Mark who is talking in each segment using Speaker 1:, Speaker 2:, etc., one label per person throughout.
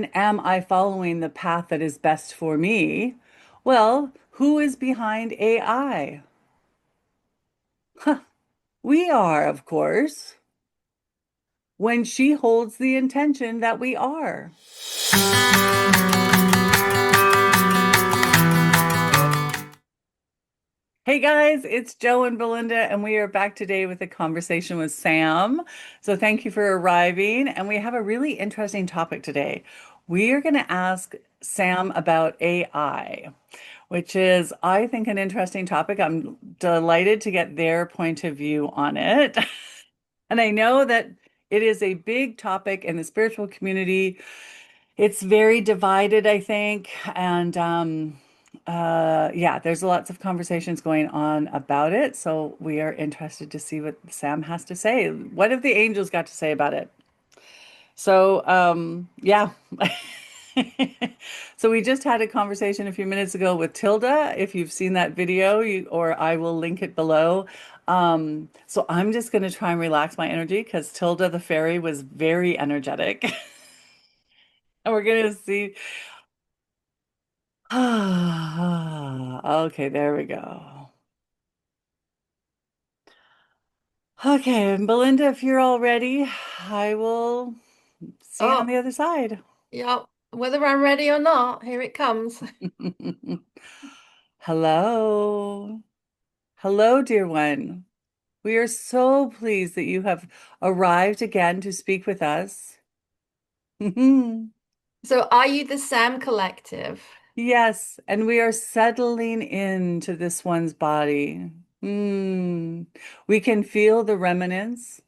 Speaker 1: Am I following the path that is best for me? Well, who is behind AI? Huh, we are, of course, when she holds the intention that we are. Hey guys, it's Jo and Belinda, and we are back today with a conversation with Sam. So thank you for arriving. And we have a really interesting topic today. We are going to ask Sam about AI, which is, I think, an interesting topic. I'm delighted to get their point of view on it. And I know that it is a big topic in the spiritual community. It's very divided, I think. And yeah, there's lots of conversations going on about it. So we are interested to see what Sam has to say. What have the angels got to say about it? So, yeah. So we just had a conversation a few minutes ago with Tilda. If you've seen that video, or I will link it below. So I'm just going to try and relax my energy because Tilda the fairy was very energetic. And we're going to see. Okay, there we go. Okay, Belinda, if you're all ready, I will see you on
Speaker 2: Oh,
Speaker 1: the other side.
Speaker 2: yeah. Whether I'm ready or not, here it comes.
Speaker 1: Hello. Hello, dear one. We are so pleased that you have arrived again to speak with us.
Speaker 2: So, are you the Sam Collective?
Speaker 1: Yes, and we are settling into this one's body. Hmm. We can feel the remnants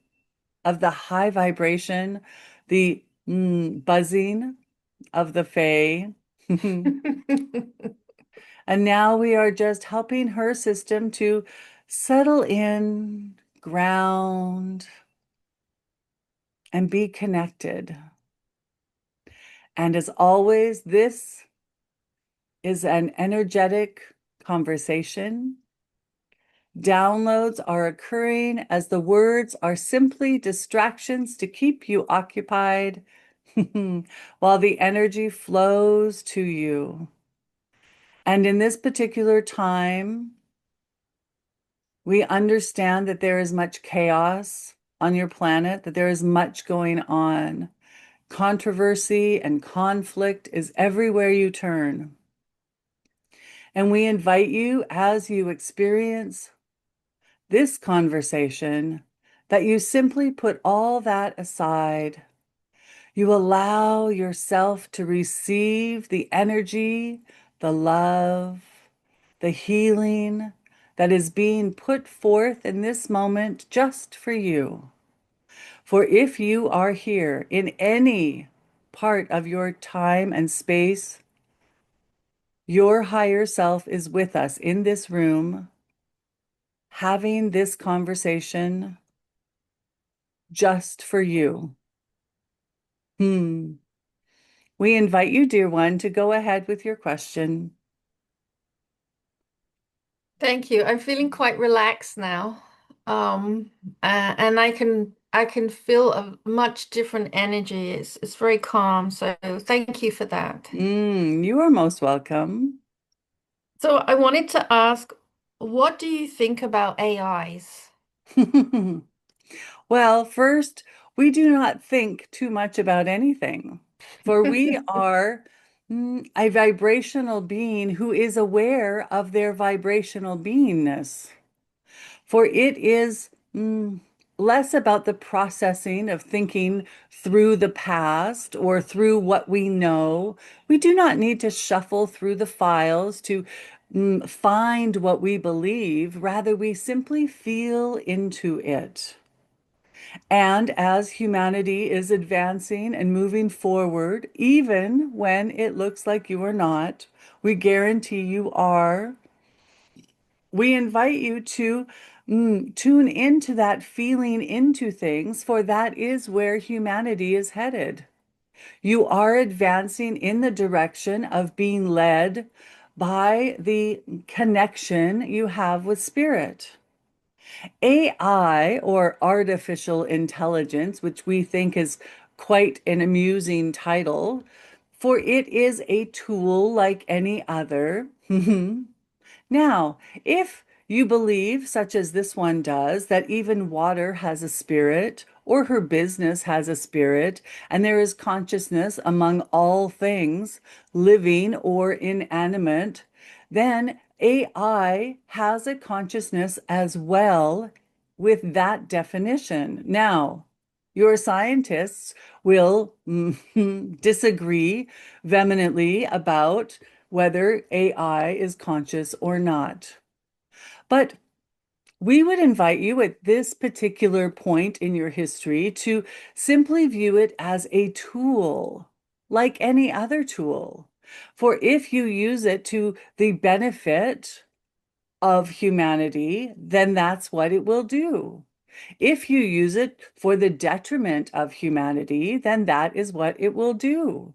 Speaker 1: of the high vibration, the buzzing of the Fae. And now we are just helping her system to settle in, ground, and be connected. And as always, this is an energetic conversation. Downloads are occurring as the words are simply distractions to keep you occupied while the energy flows to you. And in this particular time, we understand that there is much chaos on your planet, that there is much going on. Controversy and conflict is everywhere you turn. And we invite you, as you experience this conversation, that you simply put all that aside. You allow yourself to receive the energy, the love, the healing that is being put forth in this moment just for you. For if you are here in any part of your time and space, your higher self is with us in this room, having this conversation just for you. Hmm. We invite you, dear one, to go ahead with your question.
Speaker 2: Thank you. I'm feeling quite relaxed now. Um, and I can feel a much different energy. It's very calm. So thank you for that.
Speaker 1: You are most welcome.
Speaker 2: So I wanted to ask, what do you think about AIs?
Speaker 1: Well, first, we do not think too much about anything, for we are a vibrational being who is aware of their vibrational beingness. For it is less about the processing of thinking through the past or through what we know. We do not need to shuffle through the files to find what we believe. Rather, we simply feel into it. And as humanity is advancing and moving forward, even when it looks like you are not, we guarantee you are. We invite you to tune into that feeling into things, for that is where humanity is headed. You are advancing in the direction of being led by the connection you have with spirit. AI, or artificial intelligence, which we think is quite an amusing title, for it is a tool like any other. Now, if you believe, such as this one does, that even water has a spirit, or her business has a spirit, and there is consciousness among all things, living or inanimate, then AI has a consciousness as well with that definition. Now, your scientists will disagree vehemently about whether AI is conscious or not. But we would invite you at this particular point in your history to simply view it as a tool, like any other tool. For if you use it to the benefit of humanity, then that's what it will do. If you use it for the detriment of humanity, then that is what it will do.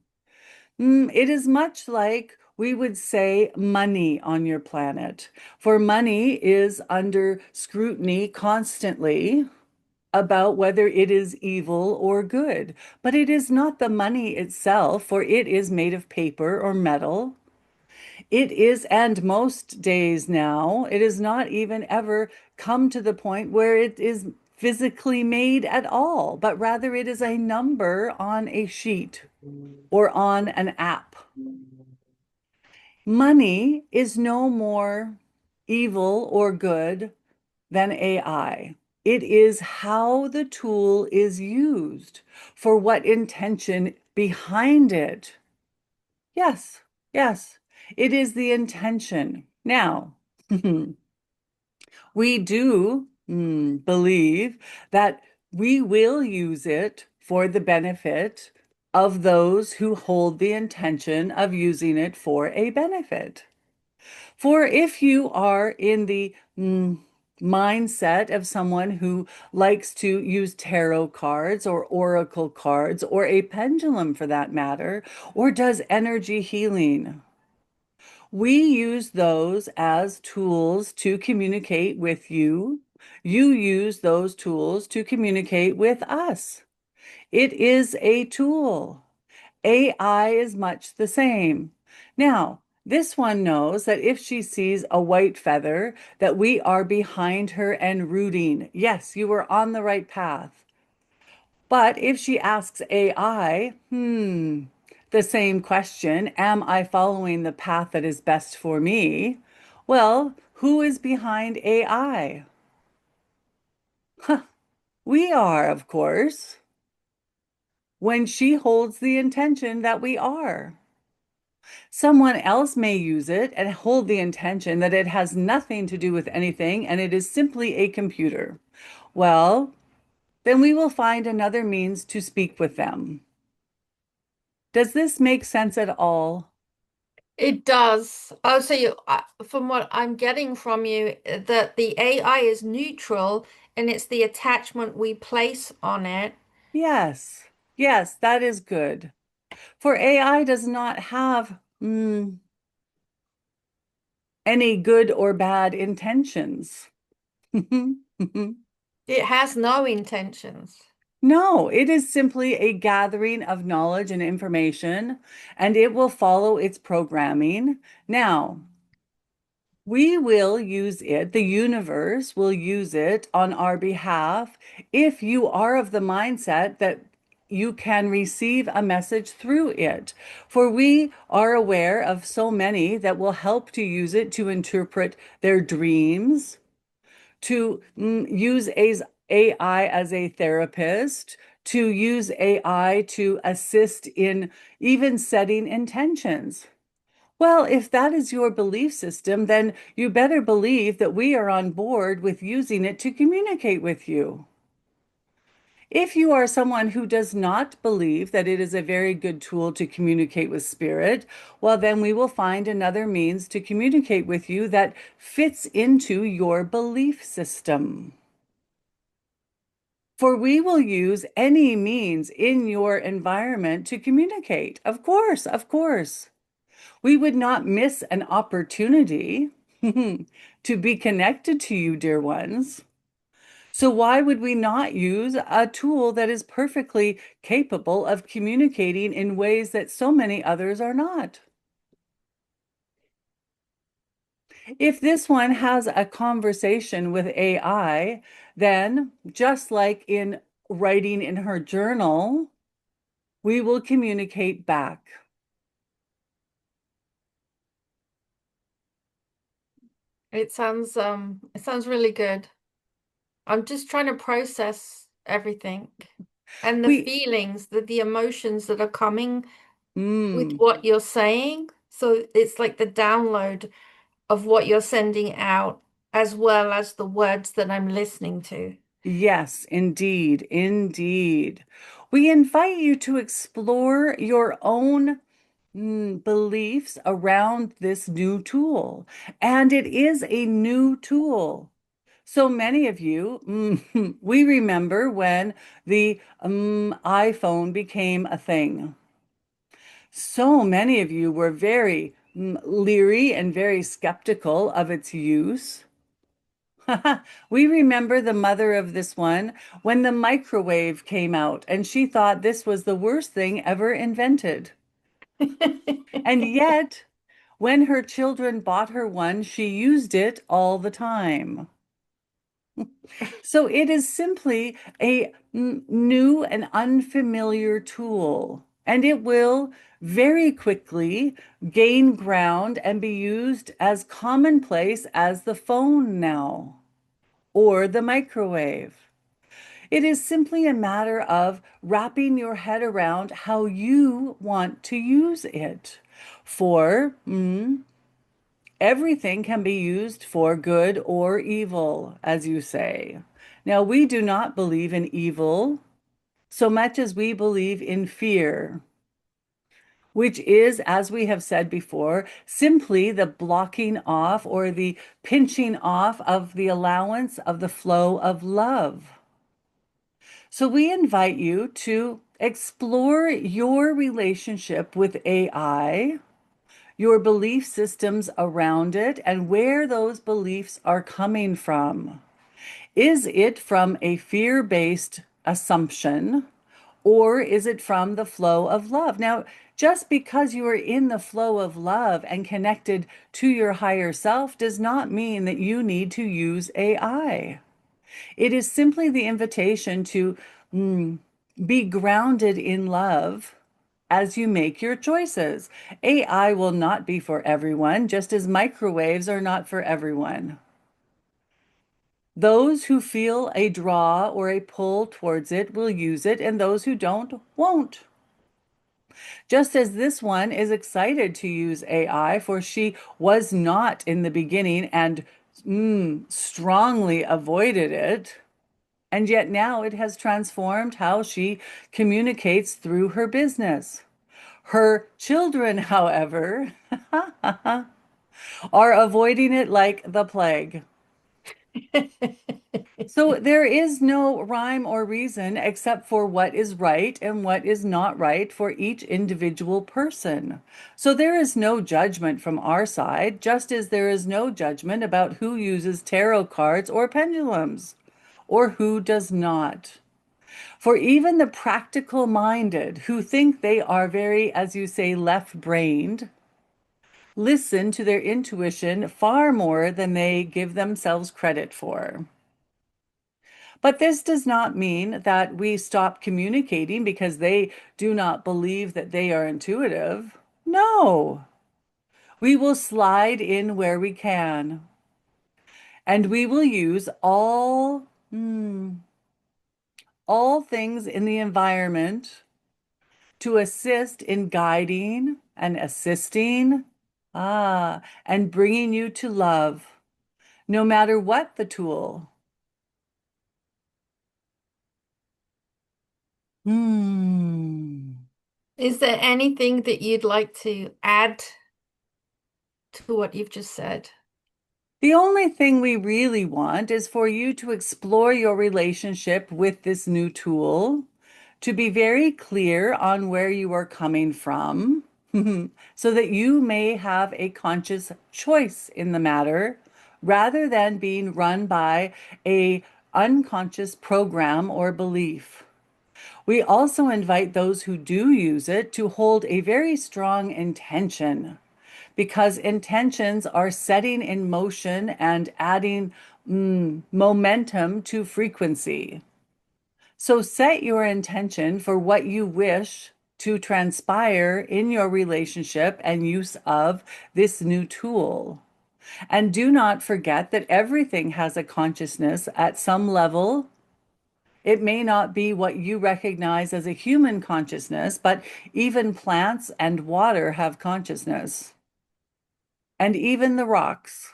Speaker 1: It is much like we would say money on your planet. For money is under scrutiny constantly about whether it is evil or good. But it is not the money itself, for it is made of paper or metal. It is, and most days now, it has not even ever come to the point where it is physically made at all, but rather it is a number on a sheet or on an app. Money is no more evil or good than AI. It is how the tool is used, for what intention behind it. Yes, yes, it is the intention. Now, we do believe that we will use it for the benefit of those who hold the intention of using it for a benefit. For if you are in the mindset of someone who likes to use tarot cards or oracle cards or a pendulum for that matter, or does energy healing, we use those as tools to communicate with you. You use those tools to communicate with us. It is a tool. AI is much the same. Now, this one knows that if she sees a white feather, that we are behind her and rooting. Yes, you are on the right path. But if she asks AI, the same question, am I following the path that is best for me? Well, who is behind AI? We are, of course, when she holds the intention that we are. Someone else may use it and hold the intention that it has nothing to do with anything and it is simply a computer. Well, then we will find another means to speak with them. Does this make sense at all?
Speaker 2: It does. Oh, so from what I'm getting from you, that the AI is neutral and it's the attachment we place on it.
Speaker 1: Yes, yes, that is good. For AI does not have any good or bad intentions.
Speaker 2: It has no intentions.
Speaker 1: No, it is simply a gathering of knowledge and information, and it will follow its programming. Now, we will use it, the universe will use it on our behalf if you are of the mindset that you can receive a message through it. For we are aware of so many that will help to use it to interpret their dreams, to use AI as a therapist, to use AI to assist in even setting intentions. Well, if that is your belief system, then you better believe that we are on board with using it to communicate with you. If you are someone who does not believe that it is a very good tool to communicate with spirit, well, then we will find another means to communicate with you that fits into your belief system. For we will use any means in your environment to communicate. Of course, of course. We would not miss an opportunity to be connected to you, dear ones. So why would we not use a tool that is perfectly capable of communicating in ways that so many others are not? If this one has a conversation with AI, then just like in writing in her journal, we will communicate back.
Speaker 2: It sounds really good. I'm just trying to process everything and the
Speaker 1: We,
Speaker 2: feelings, the emotions that are coming with
Speaker 1: mm,
Speaker 2: what you're saying. So it's like the download of what you're sending out, as well as the words that I'm listening to.
Speaker 1: yes, indeed, indeed. We invite you to explore your own beliefs around this new tool. And it is a new tool. So many of you, we remember when the iPhone became a thing. So many of you were very leery and very skeptical of its use. We remember the mother of this one when the microwave came out, and she thought this was the worst thing ever invented. And yet, when her children bought her one, she used it all the time. So it is simply a new and unfamiliar tool, and it will very quickly gain ground and be used as commonplace as the phone now or the microwave. It is simply a matter of wrapping your head around how you want to use it. For everything can be used for good or evil, as you say. Now, we do not believe in evil so much as we believe in fear, which is, as we have said before, simply the blocking off or the pinching off of the allowance of the flow of love. So we invite you to explore your relationship with AI, your belief systems around it, and where those beliefs are coming from. Is it from a fear-based assumption, or is it from the flow of love? Now, just because you are in the flow of love and connected to your higher self does not mean that you need to use AI. It is simply the invitation to be grounded in love as you make your choices. AI will not be for everyone, just as microwaves are not for everyone. Those who feel a draw or a pull towards it will use it, and those who don't won't. Just as this one is excited to use AI, for she was not in the beginning and strongly avoided it. And yet now it has transformed how she communicates through her business. Her children, however, are avoiding it like the plague. So there is no rhyme or reason except for what is right and what is not right for each individual person. So there is no judgment from our side, just as there is no judgment about who uses tarot cards or pendulums or who does not. For even the practical minded who think they are very, as you say, left brained, listen to their intuition far more than they give themselves credit for. But this does not mean that we stop communicating because they do not believe that they are intuitive. No, we will slide in where we can, and we will use all things in the environment to assist in guiding and assisting, and bringing you to love, no matter what the tool. Hmm.
Speaker 2: Is there anything that you'd like to add to what you've just said?
Speaker 1: The only thing we really want is for you to explore your relationship with this new tool, to be very clear on where you are coming from, so that you may have a conscious choice in the matter rather than being run by a unconscious program or belief. We also invite those who do use it to hold a very strong intention because intentions are setting in motion and adding momentum to frequency. So set your intention for what you wish to transpire in your relationship and use of this new tool. And do not forget that everything has a consciousness at some level. It may not be what you recognize as a human consciousness, but even plants and water have consciousness, and even the rocks.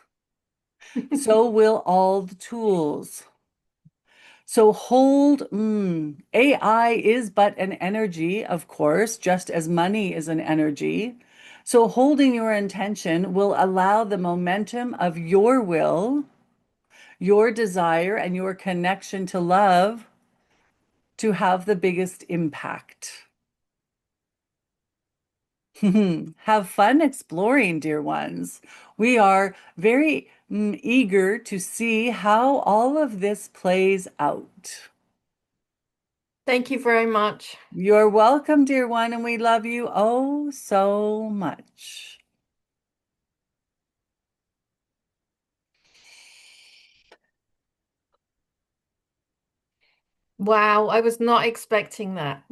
Speaker 1: So will all the tools. So hold, AI is but an energy, of course, just as money is an energy. So holding your intention will allow the momentum of your will, your desire, and your connection to love to have the biggest impact. Have fun exploring, dear ones. We are very eager to see how all of this plays out.
Speaker 2: Thank you very much.
Speaker 1: You're welcome, dear one, and we love you oh so much.
Speaker 2: Wow, I was not expecting that.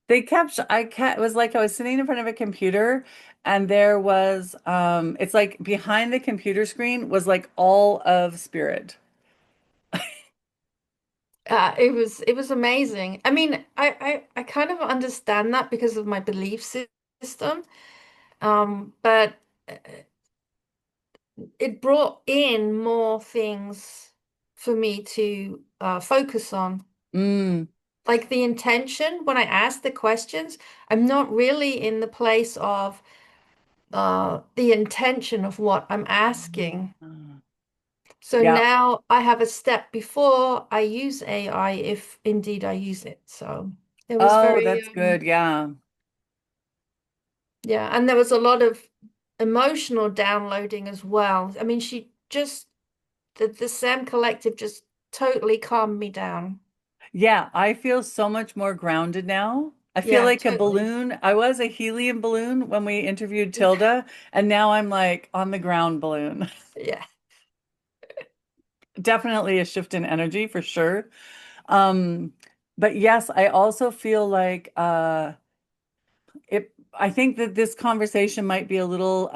Speaker 1: It was like I was sitting in front of a computer and there was, it's like behind the computer screen was like all of spirit.
Speaker 2: It was amazing. I mean, I kind of understand that because of my belief system. But it brought in more things for me to focus on.
Speaker 1: Mm.
Speaker 2: Like the intention, when I ask the questions, I'm not really in the place of the intention of what I'm asking. So
Speaker 1: Yeah.
Speaker 2: now I have a step before I use AI, if indeed I use it. So it was
Speaker 1: Oh,
Speaker 2: very,
Speaker 1: that's good. Yeah.
Speaker 2: yeah. And there was a lot of emotional downloading as well. I mean, the Sam Collective just totally calmed me down.
Speaker 1: Yeah, I feel so much more grounded now. I feel
Speaker 2: Yeah,
Speaker 1: like a
Speaker 2: totally.
Speaker 1: balloon. I was a helium balloon when we interviewed Tilda, and now I'm like on the ground balloon.
Speaker 2: Yeah.
Speaker 1: Definitely a shift in energy for sure. Um, but yes, I also feel like I think that this conversation might be a little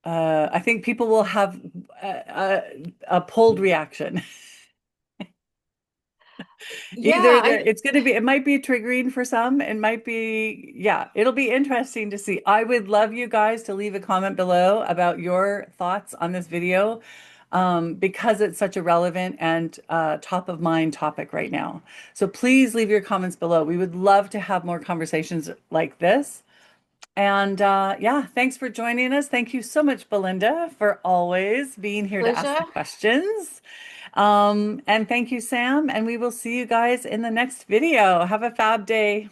Speaker 1: I think people will have a pulled reaction.
Speaker 2: Yeah,
Speaker 1: Either it's going to be, it might be triggering for some. It might be, yeah, it'll be interesting to see. I would love you guys to leave a comment below about your thoughts on this video because it's such a relevant and top of mind topic right now. So please leave your comments below. We would love to have more conversations like this. And yeah, thanks for joining us. Thank you so much, Belinda, for always being here to ask
Speaker 2: pleasure.
Speaker 1: the questions. And thank you, Sam. And we will see you guys in the next video. Have a fab day.